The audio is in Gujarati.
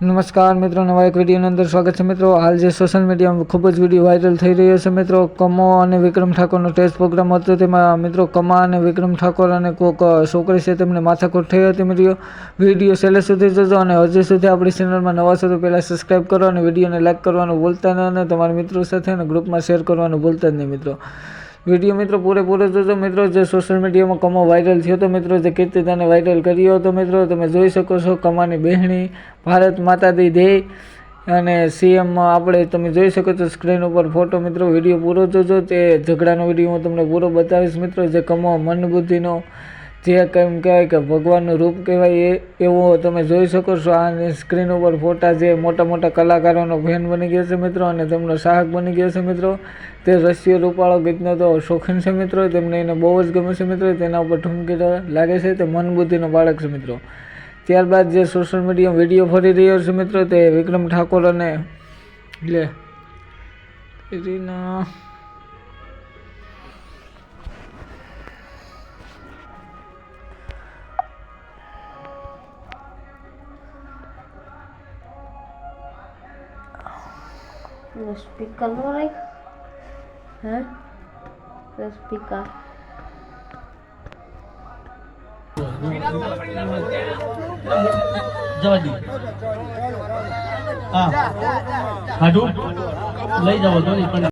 નમસ્કાર મિત્રો, નવા એક વિડીયોની અંદર સ્વાગત છે મિત્રો। હાલ જે સોશિયલ મીડિયામાં ખૂબ જ વિડીયો વાયરલ થઈ રહ્યો છે મિત્રો, કમો અને વિક્રમ ઠાકોરનો ટેસ્ટ પ્રોગ્રામ હતો। તેમાં મિત્રો કમા અને વિક્રમ ઠાકોર અને કોઈક છોકરી છે તેમને માથાકૂટ થઈ હતી મિત્રો। વિડીયો છેલ્લે સુધી જોજો અને હજી સુધી આપણી ચેનલમાં નવા છો તો પહેલાં સબસ્ક્રાઈબ કરો અને વિડીયોને લાઇક કરવાનું ભૂલતા નહીં અને તમારા મિત્રો સાથે અને ગ્રુપમાં શેર કરવાનું ભૂલતા જ નહીં મિત્રો। વિડીયો મિત્રો પૂરેપૂરો જોજો મિત્રો। જે સોશિયલ મીડિયામાં કમો વાયરલ થયો હતો મિત્રો, જે કીર્તિદાને વાયરલ કર્યો હતો મિત્રો, તમે જોઈ શકો છો। કમાની બહેણી ભારત માતા દી જય અને સીએમ આપણે તમે જોઈ શકો છો સ્ક્રીન ઉપર ફોટો મિત્રો। વિડીયો પૂરો જોજો, તે ઝઘડાનો વિડીયો હું તમને પૂરો બતાવીશ મિત્રો। જે કમો મન બુદ્ધિનો જે કેમ કહેવાય કે ભગવાનનું રૂપ કહેવાય એવો તમે જોઈ શકો છો। આ સ્ક્રીન ઉપર ફોટા જે મોટા મોટા કલાકારોનો ફેન બની ગયો છે મિત્રો અને તેમનો ચાહક બની ગયો છે મિત્રો। તે રશિયો રૂપાળો ગીતનો તો શોખીન છે મિત્રો, તેમને એને બહુ જ ગમે છે મિત્રો, તેના ઉપર ઠુમકી લાગે છે। તે મન બુદ્ધિનો બાળક છે મિત્રો। ત્યારબાદ જે સોશિયલ મીડિયામાં વિડીયો ફરી રહ્યો છે મિત્રો, તે વિક્રમ ઠાકોર અને રીના स्पीकर नो राइट है स्पीकर જવાદી હા હાડું લઈ જાવ તો નહીં પણ